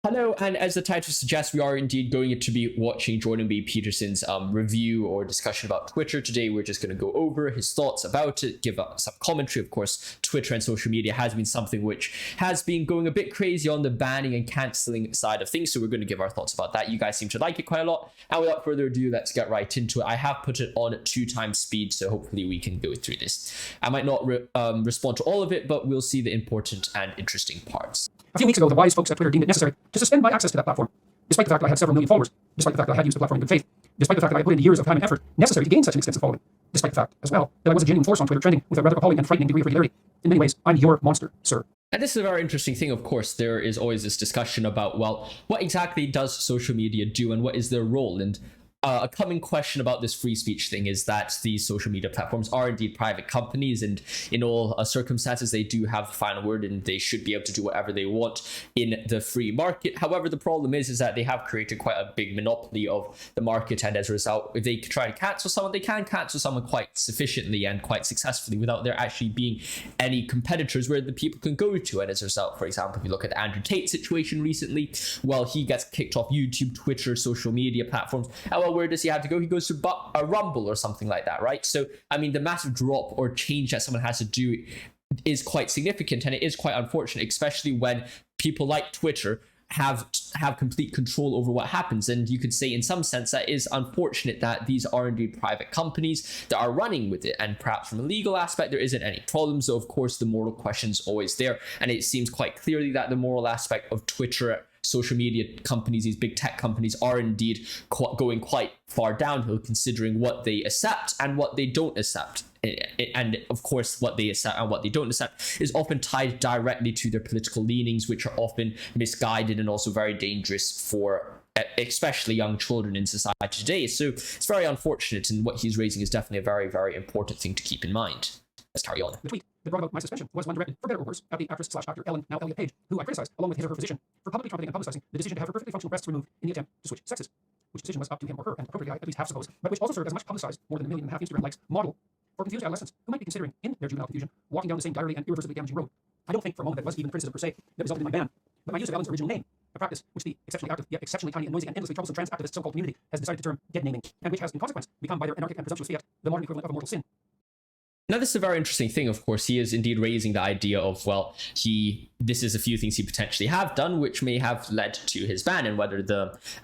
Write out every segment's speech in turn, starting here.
Hello, and as the title suggests, we are indeed going to be watching Jordan B. Peterson's review or discussion about Twitter. Today, we're just going to go over his thoughts about it, give some commentary. Of course, Twitter and social media has been something which has been going a bit crazy on the banning and cancelling side of things, so we're going to give our thoughts about that. You guys seem to like it quite a lot, and without further ado, let's get right into it. I have put it on 2x speed, so hopefully we can go through this. I might not respond to all of it, but we'll see the important and interesting parts. A few weeks ago, the wise folks at Twitter deemed it necessary to suspend my access to that platform, despite the fact that I had several million followers, despite the fact that I had used the platform in good faith, despite the fact that I had put in years of time and effort necessary to gain such an extensive following, despite the fact, as well, that I was a genuine force on Twitter trending with a rather appalling and frightening degree of regularity. In many ways, I'm your monster, sir. And this is a very interesting thing. Of course, there is always this discussion about, well, what exactly does social media do and what is their role? And a common question about this free speech thing is that these social media platforms are indeed private companies, and in all circumstances, they do have the final word and they should be able to do whatever they want in the free market. However, the problem is that they have created quite a big monopoly of the market, and as a result, if they try to cancel someone, they can cancel someone quite sufficiently and quite successfully without there actually being any competitors where the people can go to. And as a result, for example, if you look at the Andrew Tate situation recently, well, he gets kicked off YouTube, Twitter, social media platforms. And well, where does he have to go? He goes to a Rumble or something like that, right? So, I mean, the massive drop or change that someone has to do is quite significant, and it is quite unfortunate, especially when people like Twitter have complete control over what happens. And you could say in some sense that is unfortunate that these are indeed private companies that are running with it, and perhaps from a legal aspect there isn't any problems. So of course the moral question is always there, and it seems quite clearly that the moral aspect of Twitter, social media companies, these big tech companies, are indeed going quite far downhill, considering what they accept and what they don't accept. And of course, what they accept and what they don't accept is often tied directly to their political leanings, which are often misguided and also very dangerous for especially young children in society today. So it's very unfortunate, and what he's raising is definitely a very, very important thing to keep in mind. Let's carry on. The tweet that brought about my suspension was one directed, for better or worse, at the actress/actor Ellen, now Elliot Page, who I criticized, along with his or her physician, for publicly trumpeting and publicizing the decision to have her perfectly functional breasts removed in the attempt to switch sexes, which decision was up to him or her, and appropriately I at least half suppose, but which also served as a much publicized, more than 1.5 million Instagram likes, model for confused adolescents who might be considering, in their juvenile confusion, walking down the same direly and irreversibly damaging road. I don't think for a moment that was even criticism per se that resulted in my ban, but my use of Ellen's original name, a practice which the exceptionally active yet exceptionally tiny and noisy and endlessly troublesome trans activist so-called community has decided to term dead naming, and which has in consequence become by their anarchic and presumptuous fiat the modern equivalent of a mortal sin. Now, this is a very interesting thing. Of course, he is indeed raising the idea of, well, this is a few things he potentially have done which may have led to his ban, and whether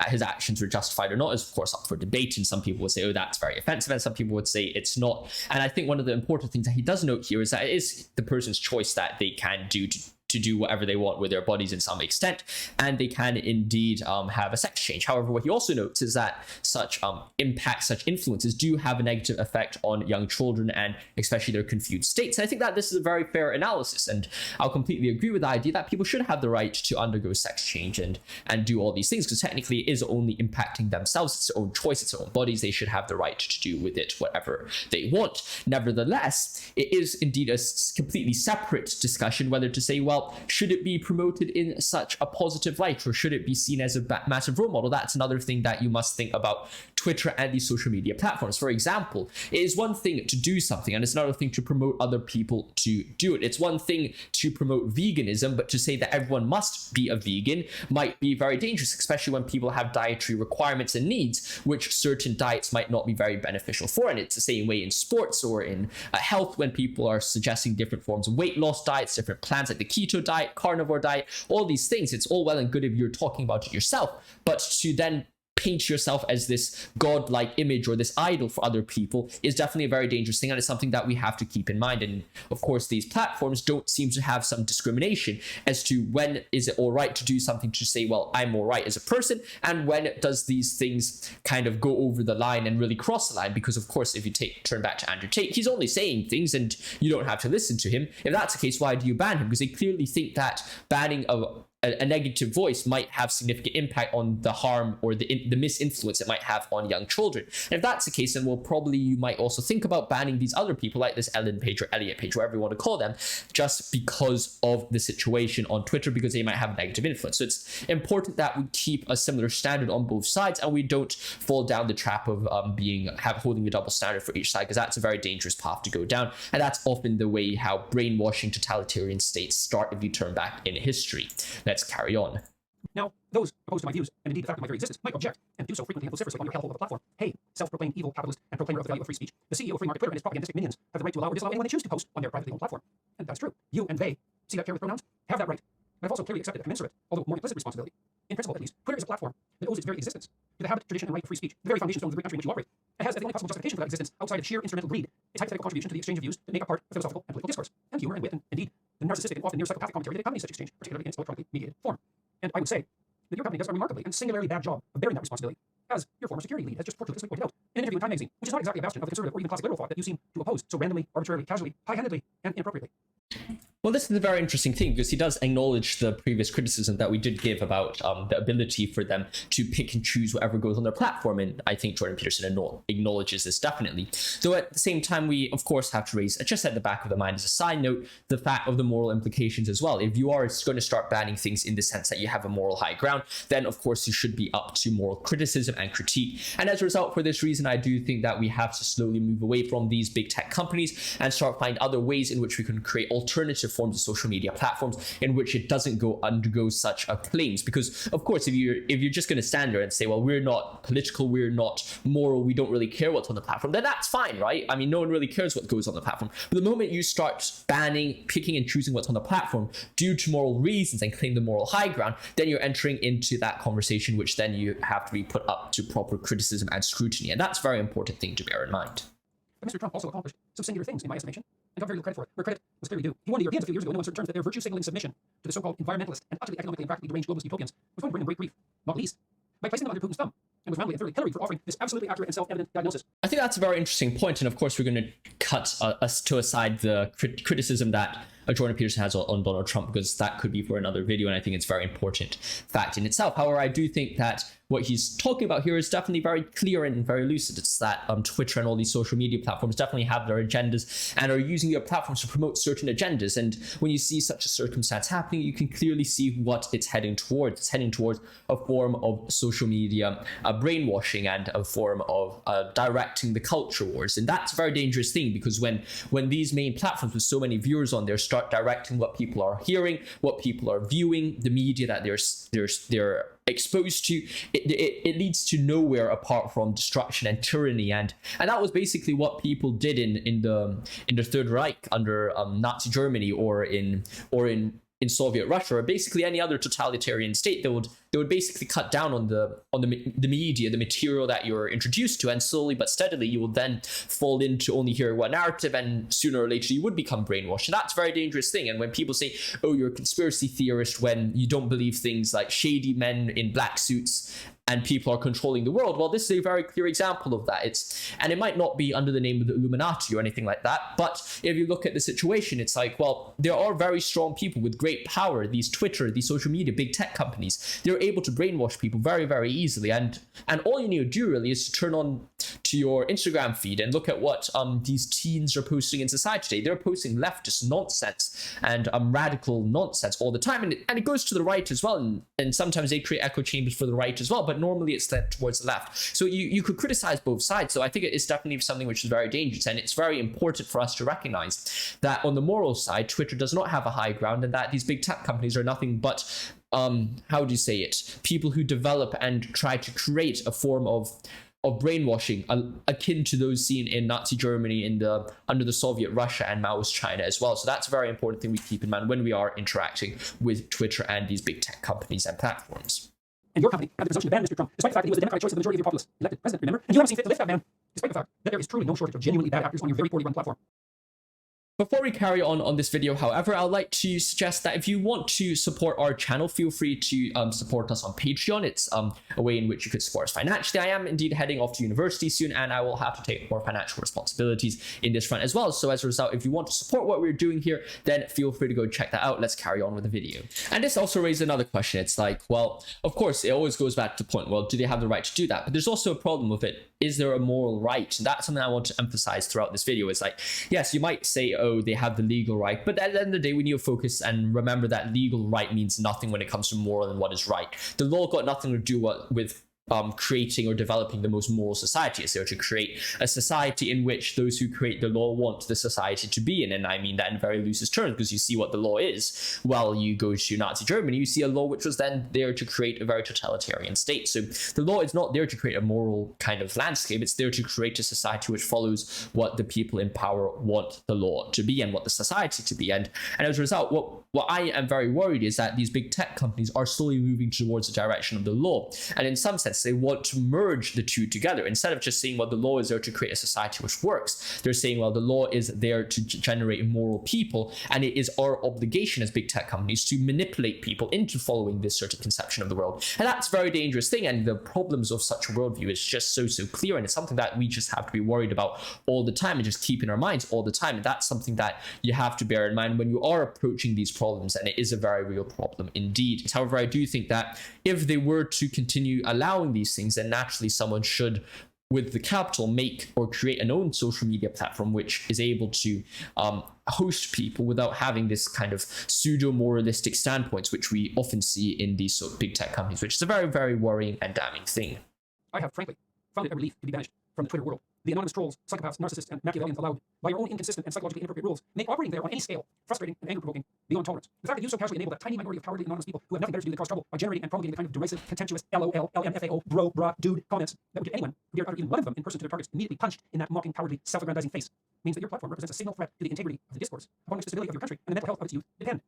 his actions were justified or not is of course up for debate. And some people would say, oh, that's very offensive, and some people would say it's not. And I think one of the important things that he does note here is that it is the person's choice that they can do to do whatever they want with their bodies in some extent, and they can indeed have a sex change. However, what he also notes is that such impacts, such influences do have a negative effect on young children, and especially their confused states. And I think that this is a very fair analysis, and I'll completely agree with the idea that people should have the right to undergo sex change and do all these things, because technically it is only impacting themselves. It's their own choice, it's their own bodies. They should have the right to do with it whatever they want. Nevertheless, it is indeed a completely separate discussion whether to say, well, should it be promoted in such a positive light, or should it be seen as a massive role model? That's another thing that you must think about Twitter and these social media platforms. For example, it is one thing to do something, and it's another thing to promote other people to do it. It's one thing to promote veganism, but to say that everyone must be a vegan might be very dangerous, especially when people have dietary requirements and needs, which certain diets might not be very beneficial for. And it's the same way in sports or in health, when people are suggesting different forms of weight loss diets, different plans like the keto diet, carnivore diet, all these things. It's all well and good if you're talking about it yourself, but to then paint yourself as this godlike image or this idol for other people is definitely a very dangerous thing, and it's something that we have to keep in mind. And of course, these platforms don't seem to have some discrimination as to when is it all right to do something, to say, well, I'm all right as a person, and when does these things kind of go over the line and really cross the line. Because of course, if you turn back to Andrew Tate, he's only saying things and you don't have to listen to him. If that's the case, why do you ban him? Because they clearly think that banning a negative voice might have significant impact on the harm or the misinfluence it might have on young children. And if that's the case, then you might also think about banning these other people like this Ellen Page or Elliot Page, whatever you want to call them, just because of the situation on Twitter, because they might have a negative influence. So it's important that we keep a similar standard on both sides, and we don't fall down the trap of holding a double standard for each side, because that's a very dangerous path to go down. And that's often the way how brainwashing totalitarian states start if you turn back in history. Let's carry on. Now, those opposed to my views, and indeed the fact of my very existence, might object, and do so frequently and vociferously on your hellhole of a platform. Hey, self-proclaimed evil capitalist and proclaimer of the value of free speech, the CEO of free market Twitter and his propagandistic minions have the right to allow or disallow anyone they choose to post on their privately owned platform. And that's true. You and they, see that care with pronouns, have that right. But I've also clearly accepted a commensurate, although more implicit responsibility. In principle, at least, Twitter is a platform that owes its very existence to the habit, tradition, and right of free speech, the very foundation stone of the great country in which you operate. It has as the only possible justification for that existence, outside of sheer instrumental greed, its hypothetical contribution to the exchange of views that make up part of philosophical and political discourse, and humor and wit, and indeed, the narcissistic and often near psychopathic commentary that accompanies such exchange, particularly in its electronically mediated form. And I would say that your company does a remarkably and singularly bad job of bearing that responsibility, as your former security lead has just fortuitously pointed out in an interview in Time magazine, which is not exactly a bastion of the conservative or even classic liberal thought that you seem to oppose so randomly, arbitrarily, casually, high-handedly, and inappropriately. Well, this is a very interesting thing because he does acknowledge the previous criticism that we did give about the ability for them to pick and choose whatever goes on their platform. And I think Jordan Peterson acknowledges this definitely. Though at the same time, we, of course, have to raise, just at the back of the mind as a side note, the fact of the moral implications as well. If you are going to start banning things in the sense that you have a moral high ground, then, of course, you should be up to moral criticism and critique. And as a result, for this reason, I do think that we have to slowly move away from these big tech companies and start finding other ways in which we can create alternative forms of social media platforms in which it doesn't undergo such claims. Because of course, if you're just going to stand there and say, well, we're not political, we're not moral, we don't really care what's on the platform, then that's fine, right? I mean, no one really cares what goes on the platform. But the moment you start banning, picking and choosing what's on the platform due to moral reasons and claim the moral high ground, then you're entering into that conversation, which then you have to be put up to proper criticism and scrutiny. And that's a very important thing to bear in mind. But Mr. Trump also accomplished some singular things, in my estimation, and got very little credit for it, where credit was clearly due. He warned the Europeans a few years ago in no uncertain terms that their virtue-signaling submission to the so-called environmentalist and utterly economically and practically deranged globalist utopians was going to bring them great grief, not least by placing them under Putin's thumb, and was roundly and thoroughly pilloried for offering this absolutely accurate and self-evident diagnosis. I think that's a very interesting point, and of course we're going to cut us to aside the criticism that Jordan Peterson has on Donald Trump, because that could be for another video, and I think it's a very important fact in itself. However, I do think that what he's talking about here is definitely very clear and very lucid. It's that Twitter and all these social media platforms definitely have their agendas and are using their platforms to promote certain agendas. And when you see such a circumstance happening, you can clearly see what it's heading towards. It's heading towards a form of social media brainwashing and a form of directing the culture wars. And that's a very dangerous thing, because when these main platforms with so many viewers on there start directing what people are hearing, what people are viewing, the media that they're exposed to, it leads to nowhere apart from destruction and tyranny, and that was basically what people did in the Third Reich under Nazi Germany, or in Soviet Russia, or basically any other totalitarian state. They would basically cut down on the media, the material that you're introduced to, and slowly but steadily you will then fall into only hearing one narrative, and sooner or later you would become brainwashed. And that's a very dangerous thing. And when people say, oh, you're a conspiracy theorist when you don't believe things like shady men in black suits and people are controlling the world, well, this is a very clear example of that. And it might not be under the name of the Illuminati or anything like that, but if you look at the situation, it's like, well, there are very strong people with great power, these Twitter, these social media, big tech companies. They're able to brainwash people very, very easily. And all you need to do really is to turn on to your Instagram feed and look at what these teens are posting in society today. They're posting leftist nonsense and radical nonsense all the time. And it goes to the right as well. And sometimes they create echo chambers for the right as well. But normally it's led towards the left. So you could criticize both sides. So I think it's definitely something which is very dangerous. And it's very important for us to recognize that on the moral side, Twitter does not have a high ground, and that these big tech companies are nothing but, how do you say it? People who develop and try to create a form of brainwashing akin to those seen in Nazi Germany under the Soviet Russia and Maoist China as well. So that's a very important thing we keep in mind when we are interacting with Twitter and these big tech companies and platforms. And your company had the presumption to ban Mr. Trump, despite the fact that he was the democratic choice of the majority of your populace elected president, remember? And you haven't seen fit to lift that ban, despite the fact that there is truly no shortage of genuinely bad actors on your very poorly run platform. Before we carry on this video, however, I'd like to suggest that if you want to support our channel, feel free to support us on Patreon. It's a way in which you could support us financially. I am indeed heading off to university soon, and I will have to take more financial responsibilities in this front as well. So as a result, if you want to support what we're doing here, then feel free to go check that out. Let's carry on with the video. And this also raises another question. It's like, well, of course, it always goes back to the point, well, do they have the right to do that? But there's also a problem with it. Is there a moral right? And that's something I want to emphasize throughout this video. It's like, yes, you might say, oh, they have the legal right, but at the end of the day, we need to focus and remember that legal right means nothing when it comes to moral and what is right. The law got nothing to do with creating or developing the most moral society. It's there to create a society in which those who create the law want the society to be in. And I mean that in very loosest terms, because you see what the law is. Well, you go to Nazi Germany, you see a law which was then there to create a very totalitarian state. So the law is not there to create a moral kind of landscape. It's there to create a society which follows what the people in power want the law to be and what the society to be. And as a result, what I am very worried is that these big tech companies are slowly moving towards the direction of the law. And in some sense, they want to merge the two together. Instead of just saying, well, the law is there to create a society which works, they're saying, well, the law is there to generate moral people, and it is our obligation as big tech companies to manipulate people into following this certain conception of the world. And that's a very dangerous thing, and the problems of such a worldview is just so clear, and it's something that we just have to be worried about all the time and just keep in our minds all the time. And that's something that you have to bear in mind when you are approaching these problems, and it is a very real problem indeed. However, I do think that if they were to continue allowing these things, then naturally someone should, with the capital, make or create an own social media platform which is able to host people without having this kind of pseudo-moralistic standpoints, which we often see in these sort of big tech companies, which is a very, very worrying and damning thing. I have, frankly, found it a relief to be banished from the Twitter world. The anonymous trolls, psychopaths, narcissists, and Machiavellians allowed by your own inconsistent and psychologically inappropriate rules make operating there on any scale frustrating and anger-provoking beyond tolerance. The fact that you so casually enable that tiny minority of cowardly anonymous people who have nothing better to do than cause trouble by generating and promulgating the kind of derisive, contemptuous, LOL, LMFAO, bro, brah, dude comments that would get anyone who dared utter even one of them in person to their targets immediately punched in that mocking, cowardly, self-aggrandizing face means that your platform represents a signal threat to the integrity of the discourse upon which the stability of your country and the mental health of its youth depend.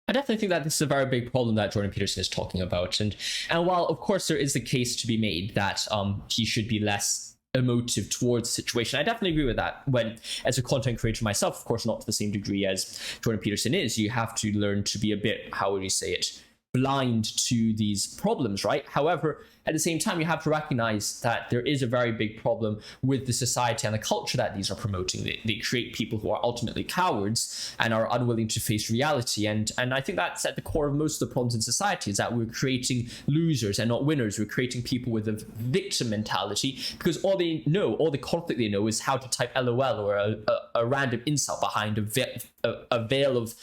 I definitely think that this is a very big problem that Jordan Peterson is talking about. And while, of course, there is the case to be made that he should be less emotive towards the situation, I definitely agree with that. When, as a content creator myself, of course, not to the same degree as Jordan Peterson is, you have to learn to be a bit, how would you say it, blind to these problems, right? However, at the same time, you have to recognize that there is a very big problem with the society and the culture that these are promoting. They create people who are ultimately cowards and are unwilling to face reality. And I think that's at the core of most of the problems in society, is that we're creating losers and not winners. We're creating people with a victim mentality because all they know, all the conflict they know, is how to type LOL or a random insult behind a veil of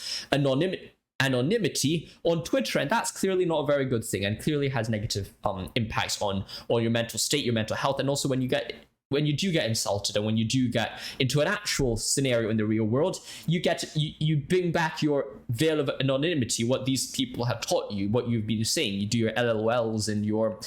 anonymity on Twitter, and that's clearly not a very good thing, and clearly has negative impacts on your mental state, your mental health. And also when you do get insulted, and when you do get into an actual scenario in the real world, you bring back your veil of anonymity, what these people have taught you, what you've been saying. You do your LOLs and your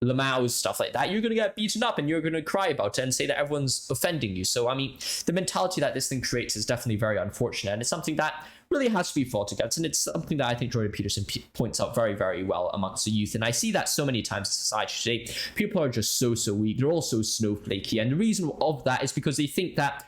Lamaus, stuff like that. You're going to get beaten up and you're going to cry about it and say that everyone's offending you. So, I mean, the mentality that this thing creates is definitely very unfortunate, and it's something that really has to be fought against. And it's something that I think Jordan Peterson points out very, very well amongst the youth. And I see that so many times in society today. People are just so weak. They're all so snowflakey. And the reason of that is because they think that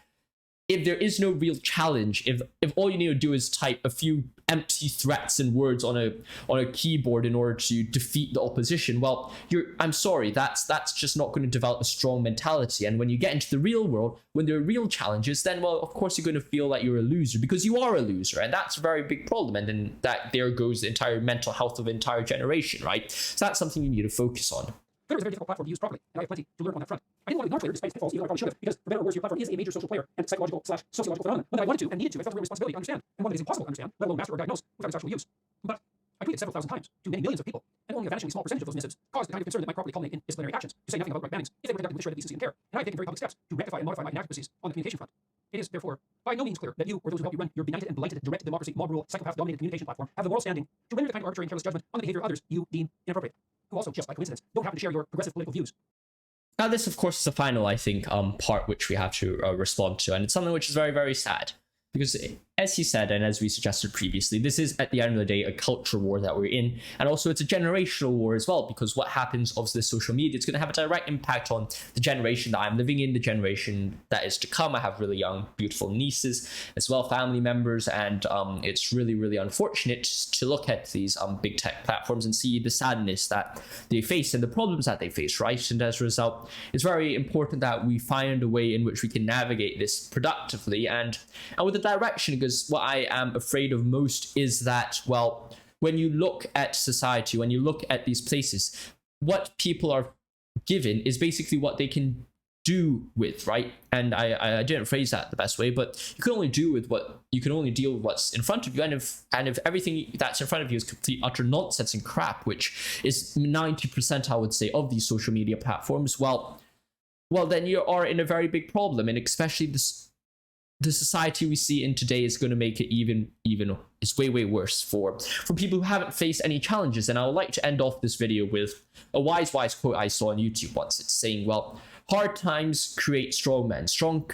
if there is no real challenge, if all you need to do is type a few empty threats and words on a keyboard in order to defeat the opposition, well, I'm sorry, that's just not going to develop a strong mentality. And when you get into the real world, when there are real challenges, then, well, of course you're going to feel like you're a loser, because you are a loser, and that's a very big problem. And then there goes the entire mental health of an entire generation, right? So that's something you need to focus on. Twitter is a very difficult platform to use properly, and I have plenty to learn on that front. I didn't want to ignore Twitter despite its pitfalls, even though I probably should have, because for better or worse, your platform is a major social player and psychological/sociological phenomenon. One that I wanted to and needed to, I felt a real responsibility to understand, and one that is impossible to understand, let alone master or diagnose, without its actual use. But I tweeted several thousand times to many millions of people, and only a vanishingly small percentage of those missives caused the kind of concern that might properly culminate in disciplinary actions, to say nothing about right bannings, if they were conducted with shredded decency and care. And I have taken very public steps to rectify and modify my inadequacies on the communication front. It is, therefore, by no means clear that you or those who help you run your benighted and blighted direct democracy, mob rule, psychopath-dominated communication platform have the moral standing to render the kind of arbitrary and careless judgment on the behavior of others you deem inappropriate, who also, just by coincidence, don't happen to share your progressive political views. Now, this, of course, is the final, I think, part which we have to respond to, and it's something which is very, very sad. Because, as he said, and as we suggested previously, this is, at the end of the day, a culture war that we're in. And also, it's a generational war as well, because what happens of this social media, it's going to have a direct impact on the generation that I'm living in, the generation that is to come. I have really young, beautiful nieces as well, family members, and it's really, really unfortunate to look at these big tech platforms and see the sadness that they face and the problems that they face, right? And as a result, it's very important that we find a way in which we can navigate this productively and with a direction, because what I am afraid of most is that, well, when you look at society, when you look at these places, what people are given is basically what they can do with, right? And I didn't phrase that the best way, but you can only deal with what's in front of you. And if everything that's in front of you is complete utter nonsense and crap, which is 90%, I would say, of these social media platforms, well, then you are in a very big problem. And especially the society we see in today is going to make it even it's way worse for people who haven't faced any challenges. And I would like to end off this video with a wise quote I saw on YouTube once. It's saying, well, hard times create strong men. Strong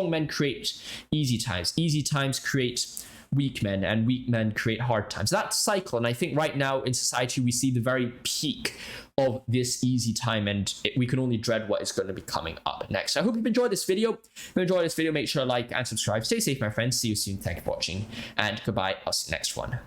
men create easy times create weak men, and weak men create hard times. That's a cycle, and I think right now in society we see the very peak of this easy time, and we can only dread what is going to be coming up next. I hope you've enjoyed this video. If you enjoyed this video, make sure to like and subscribe. Stay safe, my friends. See you soon. Thank you for watching, and goodbye. I'll see you next one.